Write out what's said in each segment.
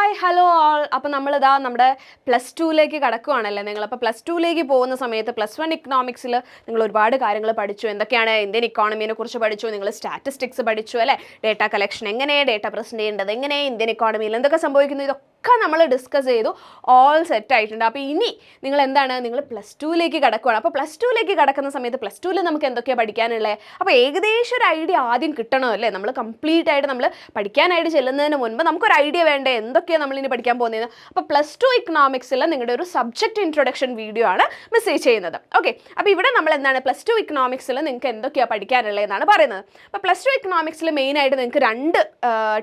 Hi hello ആൾ. അപ്പോൾ നമ്മളിതാ നമ്മുടെ +2ലേക്ക് കടക്കുകയാണല്ലേ നിങ്ങൾ. അപ്പോൾ +2ലേക്ക് പോകുന്ന സമയത്ത് +1 ഇക്കണോമിക്സിൽ നിങ്ങൾ ഒരുപാട് കാര്യങ്ങൾ പഠിച്ചു. എന്തൊക്കെയാണ്? ഇന്ത്യൻ ഇക്കോണമിയെ കുറിച്ച് പഠിച്ചു, നിങ്ങൾ സ്റ്റാറ്റിസ്റ്റിക്സ് പഠിച്ചു അല്ലേ, ഡേറ്റ കളക്ഷൻ എങ്ങനെ, ഡേറ്റ പ്രസൻറ്റ് ചെയ്യേണ്ടത് എങ്ങനെ, ഇന്ത്യൻ ഇക്കോണമിയിൽ എന്തൊക്കെ സംഭവിക്കുന്നു, ഇതൊക്കെ നമ്മൾ ഡിസ്കസ് ചെയ്തു. ഓൾ സെറ്റ് ആയിട്ടുണ്ട്. അപ്പോൾ ഇനി നിങ്ങൾ എന്താണ്, നിങ്ങൾ +2ലേക്ക് കടക്കുകയാണ്. അപ്പോൾ +2ലേക്ക് കടക്കുന്ന സമയത്ത് +2ൽ നമുക്ക് എന്തൊക്കെയാണ് പഠിക്കാനുള്ളത്? അപ്പോൾ ഏകദേശം ഒരു ഐഡിയ ആദ്യം കിട്ടണമല്ലേ. നമ്മൾ കംപ്ലീറ്റ് ആയിട്ട് നമ്മൾ പഠിക്കാനായിട്ട് ചെല്ലുന്നതിന് മുൻപ് നമുക്കൊരു ഐഡിയ വേണ്ടേ എന്തൊക്കെയാണ് നമ്മളിനി പഠിക്കാൻ പോകുന്നത്. അപ്പോൾ +2 ഇക്കണോമിക്സിൽ നിങ്ങളുടെ ഒരു സബ്ജക്റ്റ് ഇൻട്രൊഡക്ഷൻ വീഡിയോ ആണ് മെസ്സേജ് ചെയ്യുന്നത്. ഓക്കെ, അപ്പോൾ ഇവിടെ നമ്മൾ എന്താണ് +2 ഇക്കണോമിക്സിൽ നിങ്ങൾക്ക് എന്തൊക്കെയാണ് പഠിക്കാനുള്ളത് എന്നാണ് പറയുന്നത്. അപ്പോൾ +2 ഇക്കണോമിക്സിൽ മെയിനായിട്ട് നിങ്ങൾക്ക് 2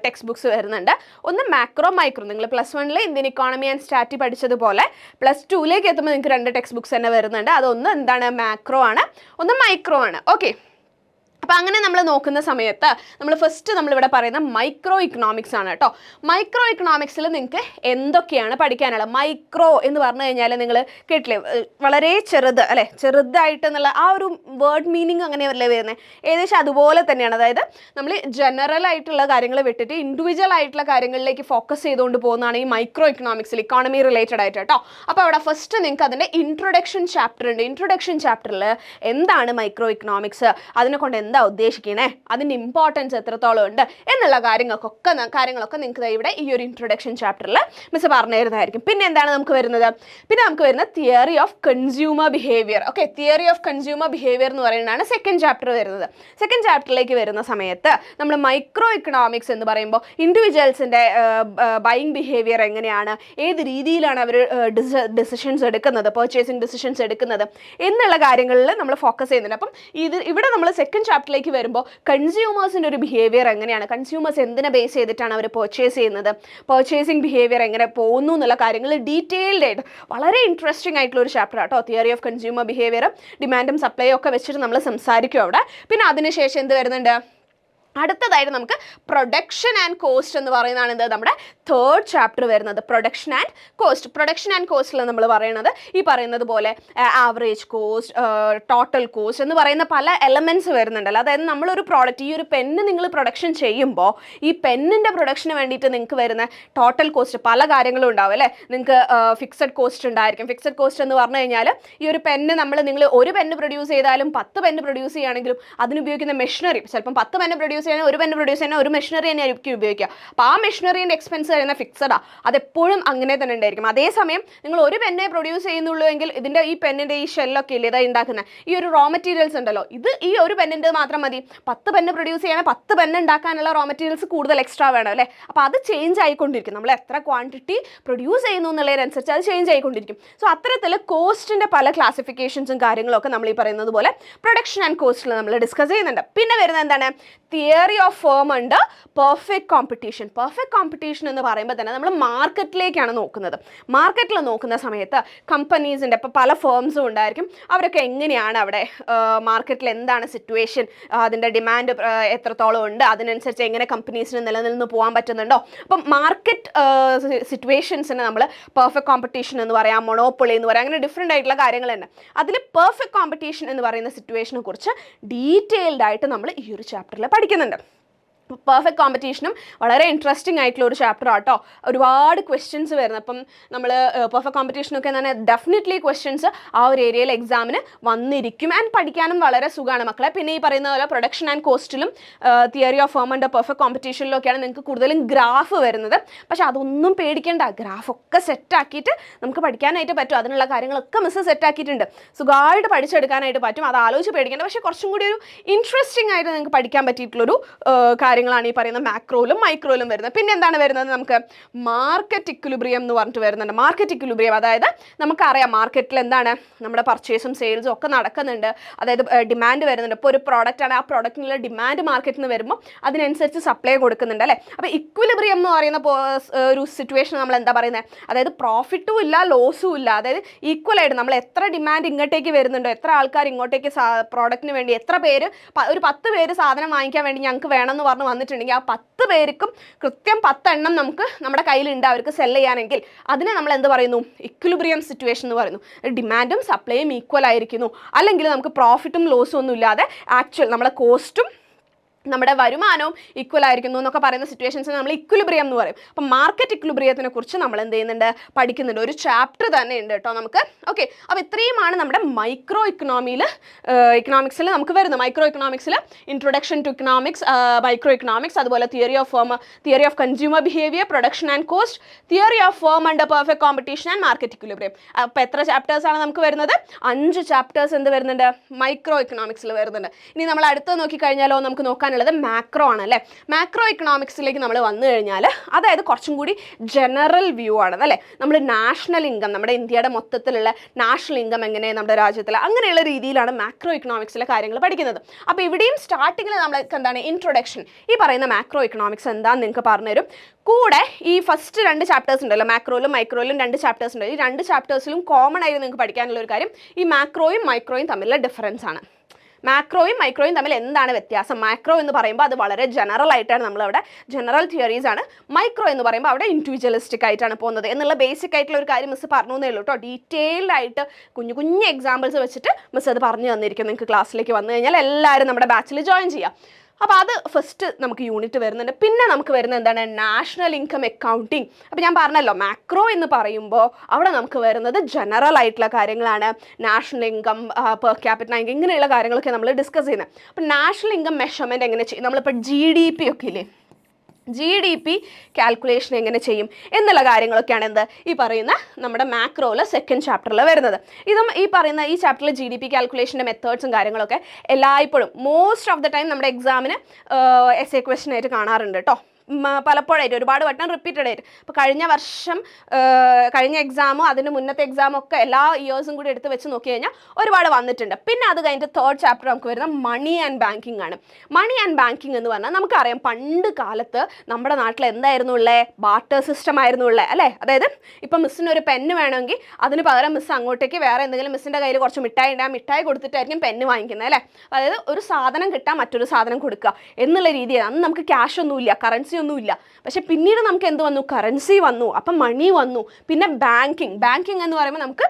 ടെക്സ്റ്റ് ബുക്സ് വരുന്നുണ്ട്. ഒന്ന് മാക്രോ മൈക്രോ. നിങ്ങൾ +1ൽ ഇന്ത്യൻ ഇക്കോണമി ആൻഡ് സ്റ്റാറ്റി പഠിച്ചതുപോലെ +2ലേക്ക് എത്തുമ്പോൾ നിങ്ങൾക്ക് 2 ടെക്സ്റ്റ് ബുക്സ് തന്നെ വരുന്നുണ്ട്. അതൊന്ന് എന്താണ്, മാക്രോ ആണ്, ഒന്ന് മൈക്രോ ആണ്. ഓക്കെ, അപ്പോൾ അങ്ങനെ നമ്മൾ നോക്കുന്ന സമയത്ത് നമ്മൾ ഫസ്റ്റ് നമ്മളിവിടെ പറയുന്ന മൈക്രോ ഇക്കണോമിക്സ് ആണ് കേട്ടോ. മൈക്രോ ഇക്കണോമിക്സിൽ നിങ്ങൾക്ക് എന്തൊക്കെയാണ് പഠിക്കാനുള്ളത്? മൈക്രോ എന്ന് പറഞ്ഞു കഴിഞ്ഞാൽ നിങ്ങൾ കേട്ടില്ലേ, വളരെ ചെറുത് അല്ലേ, ചെറുതായിട്ട് എന്നുള്ള ആ ഒരു വേർഡ് മീനിങ് അങ്ങനെയല്ലേ വരുന്നത്, ഏകദേശം അതുപോലെ തന്നെയാണ്. അതായത് നമ്മൾ ജനറൽ ആയിട്ടുള്ള കാര്യങ്ങൾ വിട്ടിട്ട് ഇൻഡിവിജ്വൽ ആയിട്ടുള്ള കാര്യങ്ങളിലേക്ക് ഫോക്കസ് ചെയ്തുകൊണ്ട് പോകുന്നതാണ് ഈ മൈക്രോ ഇക്കണോമിക്സിൽ, ഇക്കോണമി റിലേറ്റഡ് ആയിട്ട് കേട്ടോ. അപ്പോൾ അവിടെ ഫസ്റ്റ് നിങ്ങൾക്ക് അതിൻ്റെ ഇൻട്രൊഡക്ഷൻ ചാപ്റ്റർ ഉണ്ട്. ഇൻട്രൊഡക്ഷൻ ചാപ്റ്ററിൽ എന്താണ് മൈക്രോ ഇക്കണോമിക്സ്, അതിനെ കൊണ്ട് എന്താ ഉദ്ദേശിക്കണേ, അതിൻ്റെ ഇമ്പോർട്ടൻസ് എത്രത്തോളം ഉണ്ട് എന്നുള്ള കാര്യങ്ങളൊക്കെ നിങ്ങൾക്ക് ഇവിടെ ഈ ഒരു ഇൻട്രൊഡക്ഷൻ ചാപ്റ്ററിൽ മിസ് പറഞ്ഞു തരുന്നതായിരിക്കും. പിന്നെ എന്താണ് നമുക്ക് വരുന്നത്? പിന്നെ നമുക്ക് വരുന്ന theory of consumer behaviour. Okay, theory of consumer behaviour എന്ന് പറയുന്നതാണ് സെക്കൻഡ് ചാപ്റ്റർ വരുന്നത്. സെക്കൻഡ് ചാപ്റ്ററിലേക്ക് വരുന്ന സമയത്ത് നമ്മൾ മൈക്രോ ഇക്കണോമിക്സ് എന്ന് പറയുമ്പോൾ ഇൻഡിവിജ്വൽസിൻ്റെ ബൈയിങ് ബിഹേവിയർ എങ്ങനെയാണ്, ഏത് രീതിയിലാണ് അവർ ഡിസിഷൻസ് എടുക്കുന്നത്, പർച്ചേസിങ് ഡിസിഷൻസ് എടുക്കുന്നത് എന്നുള്ള കാര്യങ്ങളിൽ നമ്മൾ ഫോക്കസ് ചെയ്യുന്നുണ്ട്. അപ്പം ഇവിടെ നമ്മൾ സെക്കൻഡ് ചാപ്റ്ററിലേക്ക് വരുമ്പോൾ കൺസ്യൂമേഴ്സിൻ്റെ ഒരു ബിഹേവിയർ എങ്ങനെയാണ്, കൺസ്യൂമേഴ്സ് എന്തിനെ ബേസ് ചെയ്തിട്ടാണ് അവർ പർച്ചേസ് ചെയ്യുന്നത്, പർച്ചേസിങ് ബിഹേവിയർ എങ്ങനെ പോകുന്നു എന്നുള്ള കാര്യങ്ങൾ ഡീറ്റെയിൽഡ് ആയിട്ട് വളരെ ഇൻട്രസ്റ്റിംഗ് ആയിട്ടുള്ള ഒരു ചാപ്റ്റർ ആട്ടോ. തിയറി ഓഫ് കൺസ്യൂമർ ബിഹേവിയർ ഡിമാൻഡും സപ്ലൈയും ഒക്കെ വെച്ചിട്ട് നമ്മൾ സംസാരിക്കും അവിടെ. പിന്നെ അതിനുശേഷം എന്ത് വരുന്നുണ്ട്? അടുത്തതായിട്ട് നമുക്ക് പ്രൊഡക്ഷൻ ആൻഡ് കോസ്റ്റ് എന്ന് പറയുന്നതാണ് എന്ത്, നമ്മുടെ തേർഡ് ചാപ്റ്റർ വരുന്നത്. Production and cost. Production and കോസ്റ്റിൽ നമ്മൾ പറയുന്നത് ഈ പറയുന്നത് പോലെ ആവറേജ് കോസ്റ്റ്, ടോട്ടൽ കോസ്റ്റ് എന്ന് പറയുന്ന പല എലമെൻറ്റ്സ് വരുന്നുണ്ടല്ലോ. അതായത് നമ്മളൊരു പ്രോഡക്റ്റ്, ഈ ഒരു പെന്ന് നിങ്ങൾ പ്രൊഡക്ഷൻ ചെയ്യുമ്പോൾ ഈ പെന്നിൻ്റെ പ്രൊഡക്ഷന് വേണ്ടിയിട്ട് നിങ്ങൾക്ക് വരുന്ന ടോട്ടൽ കോസ്റ്റ് പല കാര്യങ്ങളും ഉണ്ടാവും അല്ലേ. നിങ്ങൾക്ക് ഫിക്സഡ് കോസ്റ്റ് ഉണ്ടായിരിക്കും. ഫിക്സഡ് കോസ്റ്റ് എന്ന് പറഞ്ഞു കഴിഞ്ഞാൽ ഈ ഒരു പെന്ന് നിങ്ങൾ ഒരു പെന്ന് പ്രൊഡ്യൂസ് ചെയ്താലും 10 പെന്ന് പ്രൊഡ്യൂസ് ചെയ്യുകയാണെങ്കിലും അതിനുപയോഗിക്കുന്ന മെഷീനറി, ചിലപ്പം 10 പെന്ന് പ്രൊഡ്യൂസ് ചെയ്യാൻ ഒരു പെന്ന് പ്രൊഡ്യൂസ് ചെയ്യാൻ ഒരു മെഷീനറി തന്നെ ആയിരിക്കും ഉപയോഗിക്കുക. അപ്പോൾ ആ മെഷീനറിൻ്റെ എക്സ്പെൻസ് വരുന്ന ഫിക്സഡാണ്, അതെപ്പോഴും അങ്ങനെ തന്നെ ഉണ്ടായിരിക്കും. അതേസമയം നിങ്ങൾ ഒരു പെന്നെ പ്രൊഡ്യൂസ് ചെയ്യുന്നുള്ളൂ എങ്കിൽ ഇതിൻ്റെ ഈ പെന്നിൻ്റെ ഈ ഷെല്ലൊക്കെ ഇല്ലേ ഇതായി ഉണ്ടാക്കുന്ന ഈ ഒരു റോ മെറ്റീരിയൽസ് ഉണ്ടല്ലോ, ഇത് ഈ ഒരു പെന്നിൻ്റെ മാത്രം മതി. 10 പെന്ന് പ്രൊഡ്യൂസ് ചെയ്യണേ 10 പെന്ന് ഉണ്ടാക്കാനുള്ള റോ മെറ്റീരിയൽസ് കൂടുതൽ എക്സ്ട്രാ വേണം അല്ലേ. അപ്പോൾ അത് ചേഞ്ച് ആയിക്കൊണ്ടിരിക്കും. നമ്മൾ എത്ര ക്വാണ്ടിറ്റി പ്രൊഡ്യൂസ് ചെയ്യുന്നു എന്നുള്ളതിനനുസരിച്ച് അത് ചേഞ്ച് ആയിക്കൊണ്ടിരിക്കും. സോ അത്തരത്തിൽ കോസ്റ്റിൻ്റെ പല ക്ലാസിഫിക്കേഷൻസും കാര്യങ്ങളൊക്കെ നമ്മൾ ഈ പറയുന്നത് പോലെ പ്രൊഡക്ഷൻ ആൻഡ് കോസ്റ്റിൽ നമ്മൾ ഡിസ്കസ് ചെയ്യുന്നുണ്ട്. പിന്നെ വരുന്നത് എന്താണ്? തിയറി ഓഫ് ഫേം ഉണ്ട്, പെർഫെക്റ്റ് കോമ്പറ്റീഷൻ. പെർഫെക്റ്റ് കോമ്പറ്റീഷൻ എന്ന് പറയുമ്പോൾ തന്നെ നമ്മൾ മാർക്കറ്റിലേക്കാണ് നോക്കുന്നത്. മാർക്കറ്റിൽ നോക്കുന്ന സമയത്ത് കമ്പനീസിൻ്റെ ഇപ്പോൾ പല ഫേംസും ഉണ്ടായിരിക്കും. അവരൊക്കെ എങ്ങനെയാണ് അവിടെ മാർക്കറ്റിൽ എന്താണ് സിറ്റുവേഷൻ, അതിൻ്റെ ഡിമാൻഡ് എത്രത്തോളം ഉണ്ട്, അതിനനുസരിച്ച് എങ്ങനെ കമ്പനീസിന് നിലനിന്ന് പോകാൻ പറ്റുന്നുണ്ടോ. അപ്പം മാർക്കറ്റ് സിറ്റുവേഷൻസിന് നമ്മൾ പെർഫെക്റ്റ് കോമ്പറ്റീഷൻ എന്ന് പറയാം, മൊണോപ്പൊളി എന്ന് പറയാം, അങ്ങനെ ഡിഫറെൻ്റ് ആയിട്ടുള്ള കാര്യങ്ങളുണ്ട്. അതിൽ പെർഫെക്റ്റ് കോമ്പറ്റീഷൻ എന്ന് പറയുന്ന സിറ്റുവേഷനെ കുറിച്ച് ഡീറ്റെയിൽഡ് ആയിട്ട് നമ്മൾ ഈ ഒരു ചാപ്റ്ററിൽ പഠിക്കുന്നുണ്ട്. പെർഫെക്റ്റ് കോമ്പറ്റീഷനും വളരെ ഇൻട്രസ്റ്റിംഗ് ആയിട്ടുള്ള ഒരു ചാപ്റ്റർ ആട്ടോ. ഒരുപാട് ക്വസ്റ്റ്യൻസ് വരുന്നത്. അപ്പം നമ്മൾ പെർഫെക്റ്റ് കോമ്പറ്റീഷനൊക്കെ എന്ന് പറഞ്ഞാൽ ഡെഫിനറ്റ്ലി ക്വസ്റ്റ്യൻസ് ആ ഒരു ഏരിയയിൽ എക്സാമിന് വന്നിരിക്കും. ആൻഡ് പഠിക്കാനും വളരെ സുഖമാണ് മക്കളെ. പിന്നെ ഈ പറയുന്ന പോലെ പ്രൊഡക്ഷൻ ആൻഡ് കോസ്റ്റിലും theory of firm and perfect കോമ്പറ്റീഷനിലൊക്കെയാണ് നിങ്ങൾക്ക് കൂടുതലും ഗ്രാഫ് വരുന്നത്. പക്ഷേ അതൊന്നും പേടിക്കേണ്ട, ഗ്രാഫൊക്കെ സെറ്റാക്കിയിട്ട് നമുക്ക് പഠിക്കാനായിട്ട് പറ്റും. അതിനുള്ള കാര്യങ്ങളൊക്കെ മിസ് സെറ്റാക്കിയിട്ടുണ്ട്. സുഖമായിട്ട് പഠിച്ചെടുക്കാനായിട്ട് പറ്റും, അത് ആലോചിച്ച് പേടിക്കേണ്ട. പക്ഷേ കുറച്ചും കൂടി ഒരു ഇൻട്രസ്റ്റിംഗ് ആയിട്ട് നിങ്ങൾക്ക് പഠിക്കാൻ പറ്റിയിട്ടുള്ളൊരു കാര്യങ്ങളാണ് ഈ പറയുന്ന മാക്രോയിലും മൈക്രോയിലും വരുന്നത്. പിന്നെ എന്താണ് വരുന്നത്? നമുക്ക് മാർക്കറ്റ് ഇക്വിലിബ്രിയം എന്ന് പറഞ്ഞിട്ട് വരുന്നുണ്ട്. മാർക്കറ്റ് ഇക്വിലിബ്രിയം അതായത് നമുക്കറിയാം മാർക്കറ്റിൽ എന്താണ് നമ്മുടെ പർച്ചേസും സെയിൽസും ഒക്കെ നടക്കുന്നുണ്ട്. അതായത് ഡിമാൻഡ് വരുന്നുണ്ട്. ഇപ്പോൾ ഒരു പ്രോഡക്റ്റ് ആണ്, ആ പ്രോഡക്റ്റിനുള്ള ഡിമാൻഡ് മാർക്കറ്റിൽ നിന്ന് വരുമ്പോൾ അതിനനുസരിച്ച് സപ്ലൈ കൊടുക്കുന്നുണ്ട് അല്ലേ. അപ്പോൾ ഇക്വിലിബ്രിയം എന്ന് പറയുന്ന ഒരു സിറ്റുവേഷൻ നമ്മൾ എന്താ പറയുന്നത്? അതായത് പ്രോഫിറ്റും ഇല്ല ലോസും ഇല്ല. അതായത് ഈക്വലായിട്ട് നമ്മൾ എത്ര ഡിമാൻഡ് ഇങ്ങോട്ടേക്ക് വരുന്നുണ്ടോ, എത്ര ആൾക്കാർ ഇങ്ങോട്ടേക്ക് പ്രോഡക്റ്റിന് വേണ്ടി, എത്ര പേര്, ഒരു 10 പേര് സാധനം വാങ്ങിക്കാൻ വേണ്ടി ഞങ്ങൾക്ക് വേണമെന്ന് പറഞ്ഞ് വന്നിട്ടുണ്ടെങ്കിൽ ആ 10 പേർക്കും കൃത്യം 10 എണ്ണം നമുക്ക് നമ്മുടെ കയ്യിലുണ്ട് അവർക്ക് സെല് ചെയ്യാനെങ്കിൽ അതിനെ നമ്മൾ എന്ത് പറയുന്നു? ഇക്വിലിബ്രിയം സിറ്റുവേഷൻ എന്ന് പറയുന്നു. ഡിമാൻഡും സപ്ലൈയും ഈക്വൽ ആയിരിക്കുന്നു. അല്ലെങ്കിൽ നമുക്ക് പ്രോഫിറ്റും ലോസും ഒന്നും ഇല്ലാതെ ആക്ച്വൽ നമ്മളെ കോസ്റ്റും നമ്മുടെ വരുമാനവും ഈക്വൽ ആയിരിക്കുന്നു എന്നൊക്കെ പറയുന്ന സിറ്റുവേഷൻസ് നമ്മൾ ഇക്വിലിബ്രിയം എന്ന് പറയും. അപ്പം മാർക്കറ്റ് ഇക്വിലിബ്രിയത്തിനെ കുറിച്ച് നമ്മൾ എന്ത് ചെയ്യുന്നുണ്ട്, പഠിക്കുന്നുണ്ട്. ഒരു ചാപ്റ്റർ തന്നെ ഉണ്ട് കേട്ടോ നമുക്ക്. ഓക്കെ, അപ്പോൾ ഇത്രയുമാണ് നമ്മുടെ ഇക്കണോമിക്സിൽ നമുക്ക് വരുന്നത്. മൈക്രോ ഇക്കണോമിക്സിൽ introduction to economics, micro economics, അതുപോലെ theory of consumer behaviour, production and cost, theory of firm under perfect competition and market equilibrium. അപ്പോൾ എത്ര ചാപ്റ്റേഴ്സ് ആണ് നമുക്ക് വരുന്നത്? 5 ചാപ്റ്റേഴ്സ് എന്ത് വരുന്നുണ്ട്, മൈക്രോ ഇക്കണോമിക്സിൽ വരുന്നുണ്ട്. ഇനി നമ്മൾ അടുത്ത് നോക്കിക്കഴിഞ്ഞാലോ നമുക്ക് നോക്കാനുള്ളത് മാക്രോ ആണ് അല്ലേ. മാക്രോ ഇക്കണോമിക്സിലേക്ക് നമ്മൾ വന്നു കഴിഞ്ഞാൽ അതായത് കുറച്ചും കൂടി ജനറൽ വ്യൂ ആണ് അല്ലേ. നമ്മൾ നാഷണൽ ഇൻകം, നമ്മുടെ ഇന്ത്യയുടെ മൊത്തത്തിലുള്ള നാഷണൽ ഇൻകം എങ്ങനെ നമ്മുടെ രാജ്യത്തിൽ, അങ്ങനെയുള്ള രീതിയിലാണ് മാക്രോ ഇക്കണോമിക്സിലെ കാര്യങ്ങൾ പഠിക്കുന്നത്. അപ്പോൾ ഇവിടെയും സ്റ്റാർട്ടിങ്ങിൽ നമ്മൾക്ക് എന്താണ് ഇൻട്രൊഡക്ഷൻ, ഈ പറയുന്ന മാക്രോ ഇക്കണോമിക്സ് എന്താണെന്ന് നിങ്ങൾക്ക് പറഞ്ഞുതരും. കൂടെ ഈ ഫസ്റ്റ് 2 ചാപ്റ്റേഴ്സ് ഉണ്ടല്ലോ, മാക്രോയിലും മൈക്രോയിലും 2 ചാപ്റ്റേഴ്സ് ഉണ്ട്. ഈ 2 ചാപ്റ്റേഴ്സിലും കോമൺ ആയിട്ട് നിങ്ങൾക്ക് പഠിക്കാനുള്ള ഒരു കാര്യം ഈ മാക്രോയും മൈക്രോയും തമ്മിലുള്ള ഡിഫറൻസ് ആണ്. മാക്രോയും മൈക്രോയും തമ്മിൽ എന്താണ് വ്യത്യാസം? മാക്രോ എന്ന് പറയുമ്പോൾ അത് വളരെ ജനറൽ ആയിട്ടാണ്, നമ്മളവിടെ ജനറൽ തിയറീസ് ആണ്. മൈക്രോ എന്ന് പറയുമ്പോൾ അവിടെ ഇൻഡിവിജ്വലിസ്റ്റിക് ആയിട്ടാണ് പോകുന്നത് എന്നുള്ള ബേസിക് ആയിട്ടുള്ള ഒരു കാര്യം മിസ് പറഞ്ഞു എന്നേ ഉള്ളൂ കേട്ടോ. ഡീറ്റെയിൽഡ് ആയിട്ട് കുഞ്ഞു കുഞ്ഞു എക്സാമ്പിൾസ് വെച്ചിട്ട് മിസ് അത് പറഞ്ഞു തന്നിരിക്കും. നിങ്ങൾക്ക് ക്ലാസ്സിലേക്ക് വന്നു കഴിഞ്ഞാൽ എല്ലാവരും നമ്മുടെ ബാച്ചിൽ ജോയിൻ ചെയ്യാം. അപ്പോൾ അത് ഫസ്റ്റ് നമുക്ക് യൂണിറ്റ് വരുന്നുണ്ട്. പിന്നെ നമുക്ക് വരുന്നത് എന്താണ്, നാഷണൽ ഇൻകം അക്കൗണ്ടിങ്. അപ്പോൾ ഞാൻ പറഞ്ഞല്ലോ മാക്രോ എന്ന് പറയുമ്പോൾ അവിടെ നമുക്ക് വരുന്നത് ജനറൽ ആയിട്ടുള്ള കാര്യങ്ങളാണ്. National income, per capital income, ഇങ്ങനെയുള്ള കാര്യങ്ങളൊക്കെ നമ്മൾ ഡിസ്കസ് ചെയ്യുന്നത്. അപ്പോൾ നാഷണൽ ഇൻകം മെഷർമെൻറ്റ് എങ്ങനെ ചെയ്യും, നമ്മളിപ്പോൾ GDP ഒക്കെ ഇല്ലേ, GDP കാൽക്കുലേഷൻ എങ്ങനെ ചെയ്യും എന്നുള്ള കാര്യങ്ങളൊക്കെയാണ് എന്ത് ഈ പറയുന്ന നമ്മുടെ മാക്രോയിൽ സെക്കൻഡ് ചാപ്റ്ററിൽ വരുന്നത്. ഇതും ഈ പറയുന്ന ഈ ചാപ്റ്ററിൽ GDP കാൽക്കുലേഷൻ്റെ മെത്തേഡ്സും കാര്യങ്ങളൊക്കെ എല്ലായ്പ്പോഴും മോസ്റ്റ് ഓഫ് ദ ടൈം നമ്മുടെ എക്സാമിന് എസ്സേ ക്വസ്റ്റ്യൻ ആയിട്ട് കാണാറുണ്ട് കേട്ടോ. പലപ്പോഴായിട്ട് ഒരുപാട് വട്ടം റിപ്പീറ്റഡ് ആയിട്ട്. അപ്പോൾ കഴിഞ്ഞ എക്സാമും അതിന് മുന്നത്തെ എക്സാമും ഒക്കെ എല്ലാ ഇയേഴ്സും കൂടി എടുത്ത് വെച്ച് നോക്കി കഴിഞ്ഞാൽ ഒരുപാട് വന്നിട്ടുണ്ട്. പിന്നെ അത് കഴിഞ്ഞിട്ട് തേർഡ് ചാപ്റ്റർ നമുക്ക് വരുന്ന മണി ആൻഡ് ബാങ്കിങ് ആണ്. മണി ആൻഡ് ബാങ്കിങ് എന്ന് പറഞ്ഞാൽ നമുക്കറിയാം പണ്ട് കാലത്ത് നമ്മുടെ നാട്ടിൽ എന്തായിരുന്നു ഉള്ളത്, ബാർട്ടർ സിസ്റ്റം ആയിരുന്നു ഉള്ളത് അല്ലേ. അതായത് ഇപ്പം മിസ്സിന് ഒരു പെന്ന് വേണമെങ്കിൽ അതിന് പകരം മിസ് അങ്ങോട്ടേക്ക് വേറെ എന്തെങ്കിലും മിസ്സിൻ്റെ കയ്യിൽ കുറച്ച് മിഠായി ഉണ്ട്, ആ മിഠായി കൊടുത്തിട്ടായിരിക്കും പെന്ന് വാങ്ങിക്കുന്നത് അല്ലേ. അതായത് ഒരു സാധനം കിട്ടാൻ മറ്റൊരു സാധനം കൊടുക്കുക എന്നുള്ള രീതിയാണ്. അന്ന് നമുക്ക് ക്യാഷ് ഒന്നുമില്ല, കറൻസി ഒന്നുമില്ല. പക്ഷെ പിന്നീട് നമുക്ക് എന്ത് വന്നു, കറൻസി വന്നു, അപ്പം മണി വന്നു. പിന്നെ ബാങ്കിങ് എന്ന് പറയുമ്പോൾ നമുക്ക്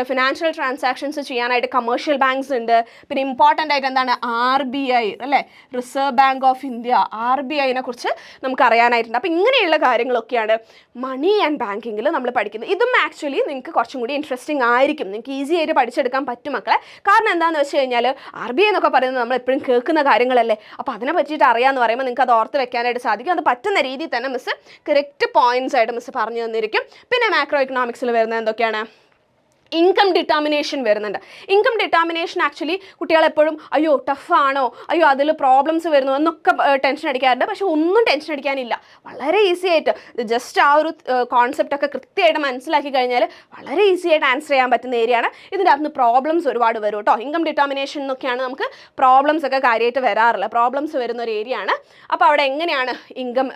ഫിനാൻഷ്യൽ ട്രാൻസാക്ഷൻസ് ചെയ്യാനായിട്ട് കമേഴ്ഷ്യൽ ബാങ്ക്സ് ഉണ്ട്. പിന്നെ ഇമ്പോർട്ടൻ്റ് ആയിട്ട് എന്താണ് RBI അല്ലേ, റിസർവ് ബാങ്ക് ഓഫ് ഇന്ത്യ, RBIനെ കുറിച്ച് നമുക്ക് അറിയാനായിട്ടുണ്ട്. അപ്പം ഇങ്ങനെയുള്ള കാര്യങ്ങളൊക്കെയാണ് മണി ആൻഡ് ബാങ്കിങ്ങിൽ നമ്മൾ പഠിക്കുന്നത്. ഇതും ആക്ച്വലി നിങ്ങൾക്ക് കുറച്ചും കൂടി ഇൻട്രസ്റ്റിംഗ് ആയിരിക്കും, നിങ്ങൾക്ക് ഈസി ആയിട്ട് പഠിച്ചെടുക്കാൻ പറ്റും മക്കളെ. കാരണം എന്താണെന്ന് വെച്ച് കഴിഞ്ഞാൽ RBI എന്നൊക്കെ പറയുന്നത് നമ്മൾ എപ്പോഴും കേൾക്കുന്ന കാര്യങ്ങളല്ലേ. അപ്പോൾ അതിനെ പറ്റിയിട്ട് അറിയാമെന്ന് പറയുമ്പോൾ നിങ്ങൾക്ക് അത് ഓർത്ത് വെക്കാനായിട്ട് സാധിക്കും. അത് പറ്റുന്ന രീതിയിൽ തന്നെ മിസ് കറക്റ്റ് പോയിന്റ്സ് ആയിട്ട് മിസ് പറഞ്ഞു തന്നിരിക്കും. പിന്നെ മാക്രോ ഇക്കണോമിക്സിൽ വരുന്നത് എന്തൊക്കെയാണ്, ഇൻകം ഡിറ്റർമിനേഷൻ വരുന്നുണ്ട്. ഇൻകം ഡിറ്റർമിനേഷൻ ആക്ച്വലി കുട്ടികൾ എപ്പോഴും അയ്യോ ടഫാണോ, അയ്യോ അതിൽ പ്രോബ്ലംസ് വരുന്നു എന്നൊക്കെ ടെൻഷൻ അടിക്കാറുണ്ട്. പക്ഷെ ഒന്നും ടെൻഷൻ അടിക്കാനില്ല, വളരെ ഈസി ആയിട്ട് ജസ്റ്റ് ആ ഒരു കോൺസെപ്റ്റ് ഒക്കെ കൃത്യമായിട്ട് മനസ്സിലാക്കി കഴിഞ്ഞാൽ വളരെ ഈസി ആയിട്ട് ആൻസർ ചെയ്യാൻ പറ്റുന്ന ഏരിയയാണ്. ഇതിൻ്റെ അകത്ത് പ്രോബ്ലംസ് ഒരുപാട് വരും കേട്ടോ. ഇൻകം ഡിറ്റർമിനേഷൻ എന്നൊക്കെയാണ് നമുക്ക് പ്രോബ്ലംസ് ഒക്കെ കാര്യമായിട്ട് വരാറില്ല, പ്രോബ്ലംസ് വരുന്ന ഒരു ഏരിയ ആണ്. അപ്പോൾ അവിടെ എങ്ങനെയാണ് ഇൻകം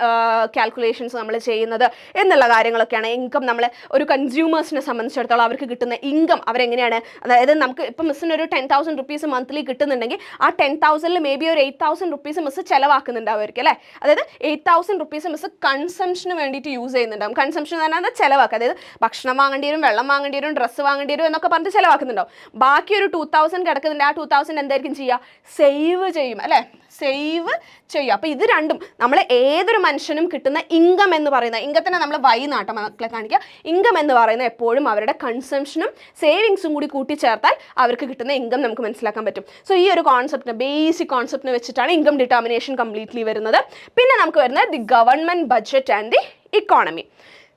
കാൽക്കുലേഷൻസ് നമ്മൾ ചെയ്യുന്നത് എന്നുള്ള കാര്യങ്ങളൊക്കെയാണ്. ഇൻകം നമ്മൾ ഒരു കൺസ്യൂമേഴ്സിനെ സംബന്ധിച്ചിടത്തോളം അവർക്ക് കിട്ടുന്ന ഇൻകം അവരെങ്ങനെയാണ്, അതായത് നമുക്ക് ഇപ്പം മിസ്സിന് ഒരു 10,000 റുപ്പീസ് മന്ത്ലി കിട്ടുന്നുണ്ടെങ്കിൽ ആ 10,000 മേ ബി ഒരു 8,000 റുപ്പീസ് മിസ് ചിലവാക്കുന്നുണ്ടാവുമായിരിക്കും അല്ലേ. അതായത് 8,000 റുപ്പീസ് മിസ് കൺസംഷന് വേണ്ടിയിട്ട് യൂസ് ചെയ്യുന്നുണ്ടാവും. കൺസംഷൻ എന്ന് പറഞ്ഞാൽ ചിലവാക്കുക, അതായത് ഭക്ഷണം വാങ്ങേണ്ടി വരും, വെള്ളം വാങ്ങേണ്ടി വരും, ഡ്രസ്സ് വാങ്ങേണ്ടി വരും എന്നൊക്കെ പറഞ്ഞിട്ട് ചിലവാക്കുന്നുണ്ടാവും. ബാക്കി ഒരു 2,000 കിടക്കുന്നുണ്ട്, ആ 2,000 എന്തായിരിക്കും ചെയ്യുക, സേവ് ചെയ്യും അല്ലേ, സേവ് ചെയ്യും. അപ്പോൾ ഇത് രണ്ടും നമ്മൾ ഏതൊരു മനുഷ്യനും കിട്ടുന്ന ഇൻകം എന്ന് പറയുന്ന, ഇൻകത്തിനെ നമ്മൾ വൈ നാട്ടം മക്കളെ കാണിക്കുക, ഇൻകം എന്ന് പറയുന്നത് എപ്പോഴും അവരുടെ കൺസംഷനും സേവിങ്സും കൂടി കൂട്ടിച്ചേർത്താൽ അവർക്ക് കിട്ടുന്ന ഇൻകം നമുക്ക് മനസ്സിലാക്കാൻ പറ്റും. സോ ഈ ഒരു കോൺസെപ്റ്റിന്, ബേസിക് കോൺസെപ്റ്റിനെ വെച്ചിട്ടാണ് ഇൻകം ഡിറ്റർമിനേഷൻ കംപ്ലീറ്റ്ലി വരുന്നത്. പിന്നെ നമുക്ക് വരുന്നത് the government budget and the economy.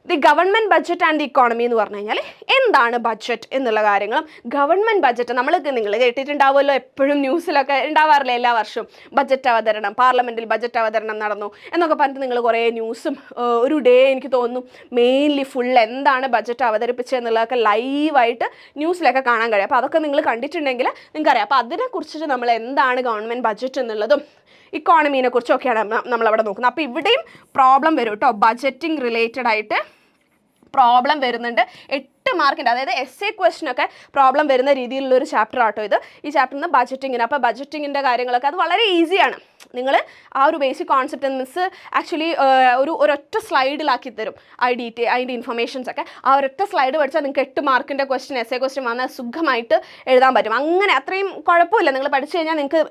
The government budget and the economy എന്ന് പറഞ്ഞു കഴിഞ്ഞാൽ എന്താണ് ബഡ്ജറ്റ് എന്നുള്ള കാര്യങ്ങളും. ഗവൺമെൻറ് ബഡ്ജറ്റ് നിങ്ങൾ കേട്ടിട്ടുണ്ടാവുമല്ലോ, എപ്പോഴും ന്യൂസിലൊക്കെ ഉണ്ടാവാറില്ല എല്ലാ വർഷവും ബഡ്ജറ്റ് അവതരണം, പാർലമെൻറ്റിൽ ബഡ്ജറ്റ് അവതരണം നടന്നു എന്നൊക്കെ പറഞ്ഞിട്ട് നിങ്ങൾ കുറേ ന്യൂസും ഒരു ഡേ എനിക്ക് തോന്നുന്നു മെയിൻലി ഫുൾ എന്താണ് ബഡ്ജറ്റ് അവതരിപ്പിച്ചതെന്നുള്ളതൊക്കെ ലൈവായിട്ട് ന്യൂസിലൊക്കെ കാണാൻ കഴിയും. അപ്പോൾ അതൊക്കെ നിങ്ങൾ കണ്ടിട്ടുണ്ടെങ്കിൽ നിങ്ങൾക്കറിയാം. അപ്പോൾ അതിനെക്കുറിച്ചിട്ട് നമ്മൾ എന്താണ് ഗവൺമെൻറ് ബഡ്ജറ്റ് എന്നുള്ളതും ഇക്കോണമീനെ കുറിച്ചൊക്കെയാണ് നമ്മളവിടെ നോക്കുന്നത്. അപ്പോൾ ഇവിടെയും പ്രോബ്ലം വരും കേട്ടോ, ബഡ്ജറ്റിംഗ് റിലേറ്റഡ് ആയിട്ട് പ്രോബ്ലം വരുന്നുണ്ട്. 8 8 മാർക്കിൻ്റെ, അതായത് essay question ഒക്കെ പ്രോബ്ലം വരുന്ന രീതിയിലുള്ള ഒരു ചാപ്റ്റർ ആട്ടോ ഇത്. ഈ ചാപ്റ്ററിൽ നിന്ന് ബഡ്ജറ്റിങ്ങിന്, അപ്പോൾ ബഡ്ജറ്റിങ്ങിൻ്റെ കാര്യങ്ങളൊക്കെ അത് വളരെ ഈസിയാണ്. നിങ്ങൾ ആ ഒരു ബേസിക് കോൺസെപ്റ്റ് മിസ് ആക്ച്വലി ഒരൊറ്റ സ്ലൈഡിലാക്കി തരും അതിൻ്റെ ഇൻഫർമേഷൻസ് ഒക്കെ. ആ ഒരൊറ്റ സ്ലൈഡ് പഠിച്ചാൽ നിങ്ങൾക്ക് 8 മാർക്കിൻ്റെ ക്വസ്റ്റ്യൻ, essay question വന്നാൽ സുഖമായിട്ട് എഴുതാൻ പറ്റും. അങ്ങനെ അത്രയും കുഴപ്പമില്ല, നിങ്ങൾ പഠിച്ചു കഴിഞ്ഞാൽ നിങ്ങൾക്ക്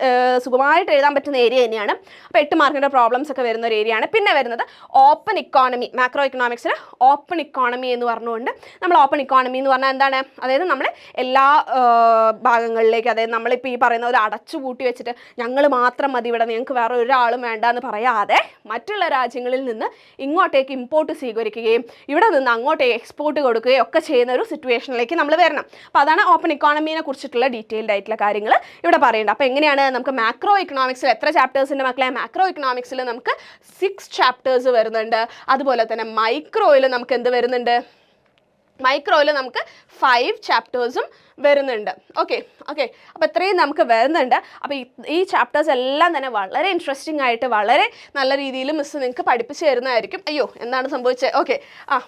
സുഖമായിട്ട് എഴുതാൻ പറ്റുന്ന ഏരിയ തന്നെയാണ്. അപ്പോൾ 8 മാർക്കിൻ്റെ പ്രോബ്ലംസ് ഒക്കെ വരുന്ന ഒരു ഏരിയയാണ്. പിന്നെ വരുന്നത് ഓപ്പൺ ഇക്കോണമി, മാക്രോ ഇക്കണോമിക്സിൽ ഓപ്പൺ ഇക്കോണമി എന്ന് പറഞ്ഞുകൊണ്ട്, നമ്മൾ ഓപ്പൺ ഇക്കോണമി എന്ന് പറഞ്ഞാൽ എന്താണ്, അതായത് നമ്മൾ എല്ലാ ഭാഗങ്ങളിലേക്ക്, അതായത് നമ്മളിപ്പോൾ ഈ പറയുന്ന ഒരു അടച്ചു പൂട്ടി വെച്ചിട്ട് ഞങ്ങൾ മാത്രം മതി ഇവിടെ, ഞങ്ങൾക്ക് വേറെ ഒരാളും വേണ്ട എന്ന് പറയാതെ മറ്റുള്ള രാജ്യങ്ങളിൽ നിന്ന് ഇങ്ങോട്ടേക്ക് ഇമ്പോർട്ട് സ്വീകരിക്കുകയും ഇവിടെ നിന്ന് അങ്ങോട്ടേക്ക് എക്സ്പോർട്ട് കൊടുക്കുകയും ഒക്കെ ചെയ്യുന്ന ഒരു സിറ്റുവേഷനിലേക്ക് നമ്മൾ വരണം. അപ്പോൾ അതാണ് ഓപ്പൺ ഇക്കോണമിയെ കുറിച്ചിട്ടുള്ള ഡീറ്റെയിൽഡ് ആയിട്ടുള്ള കാര്യങ്ങൾ ഇവിടെ പറയേണ്ടത്. അപ്പോൾ എങ്ങനെയാണ് നമുക്ക് മാക്രോ ഇക്കണോമിക്സിൽ എത്ര ചാപ്റ്റേഴ്സിൻ്റെ മക്കളെ, മാക്രോ ഇക്കണോമിക്സിൽ നമുക്ക് 6 ചാപ്റ്റേഴ്സ് വരുന്നുണ്ട്. അതുപോലെ തന്നെ മൈക്രോയിൽ നമുക്ക് എന്ത് വരുന്നുണ്ട്, മൈക്രോയിൽ നമുക്ക് 5 ചാപ്റ്റേഴ്സും വരുന്നുണ്ട്. ഓക്കെ, അപ്പോൾ ഇത്രയും നമുക്ക് വരുന്നുണ്ട്. അപ്പോൾ ഈ ചാപ്റ്റേഴ്സ് എല്ലാം തന്നെ വളരെ ഇൻട്രസ്റ്റിംഗ് ആയിട്ട് വളരെ നല്ല രീതിയിൽ മിസ്സ് നിങ്ങൾക്ക് പഠിപ്പിച്ച് തരുന്നതായിരിക്കും. അയ്യോ എന്താണ് സംഭവിച്ചത്, ഓക്കെ,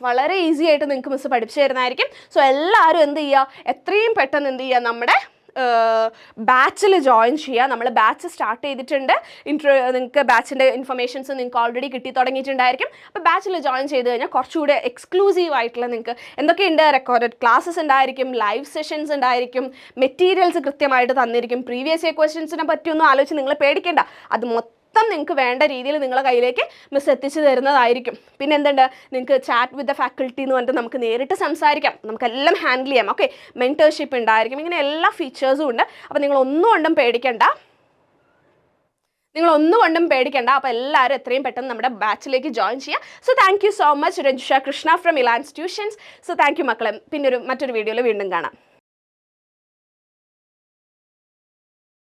വളരെ ഈസി ആയിട്ട് നിങ്ങൾക്ക് മിസ്സ് പഠിപ്പിച്ച് തരുന്നതായിരിക്കും. സോ എല്ലാവരും എന്ത് ചെയ്യുക, എത്രയും പെട്ടെന്ന് എന്ത് ചെയ്യുക, നമ്മുടെ ബാച്ചിൽ ജോയിൻ ചെയ്യുക. നമ്മൾ ബാച്ച് സ്റ്റാർട്ട് ചെയ്തിട്ടുണ്ട്. നിങ്ങൾക്ക് ബാച്ചിൻ്റെ ഇൻഫർമേഷൻസ് നിങ്ങൾക്ക് ഓൾറെഡി കിട്ടി തുടങ്ങിയിട്ടുണ്ടായിരിക്കും. അപ്പോൾ ബാച്ചിൽ ജോയിൻ ചെയ്ത് കഴിഞ്ഞാൽ കുറച്ചുകൂടെ എക്സ്ക്ലൂസീവ് ആയിട്ടുള്ള നിങ്ങൾക്ക് എന്തൊക്കെയുണ്ട്, റെക്കോർഡഡ് ക്ലാസ്സസ് ഉണ്ടായിരിക്കും, ലൈവ് സെഷൻസ് ഉണ്ടായിരിക്കും, മെറ്റീരിയൽസ് കൃത്യമായിട്ട് തന്നിരിക്കും. പ്രീവിയസ് ഇയർ ക്വസ്റ്റ്യൻസിനെ പറ്റിയൊന്നും ആലോചിച്ച് നിങ്ങൾ പേടിക്കേണ്ട, അത് മൊത്തം നിങ്ങൾക്ക് വേണ്ട രീതിയിൽ നിങ്ങളുടെ കയ്യിലേക്ക് മിസ് എത്തിച്ചു തരുന്നതായിരിക്കും. പിന്നെ എന്തുണ്ട്, നിങ്ങൾക്ക് ചാറ്റ് വിത്ത് ദ ഫാക്കൽറ്റി എന്ന് പറഞ്ഞിട്ട് നമുക്ക് നേരിട്ട് സംസാരിക്കാം, നമുക്കെല്ലാം ഹാൻഡിൽ ചെയ്യാം. ഓക്കെ, മെൻറ്റർഷിപ്പ് ഉണ്ടായിരിക്കും, ഇങ്ങനെ എല്ലാ ഫീച്ചേഴ്സും ഉണ്ട്. അപ്പോൾ നിങ്ങൾ ഒന്നുകൊണ്ടും പേടിക്കണ്ട. അപ്പോൾ എല്ലാവരും എത്രയും പെട്ടെന്ന് നമ്മുടെ ബാച്ചിലേക്ക് ജോയിൻ ചെയ്യുക. So thank you so much, Ranjusha Krishna from Elance tuitions. So thank you മക്കളെ. പിന്നെ മറ്റൊരു വീഡിയോയിൽ വീണ്ടും കാണാം.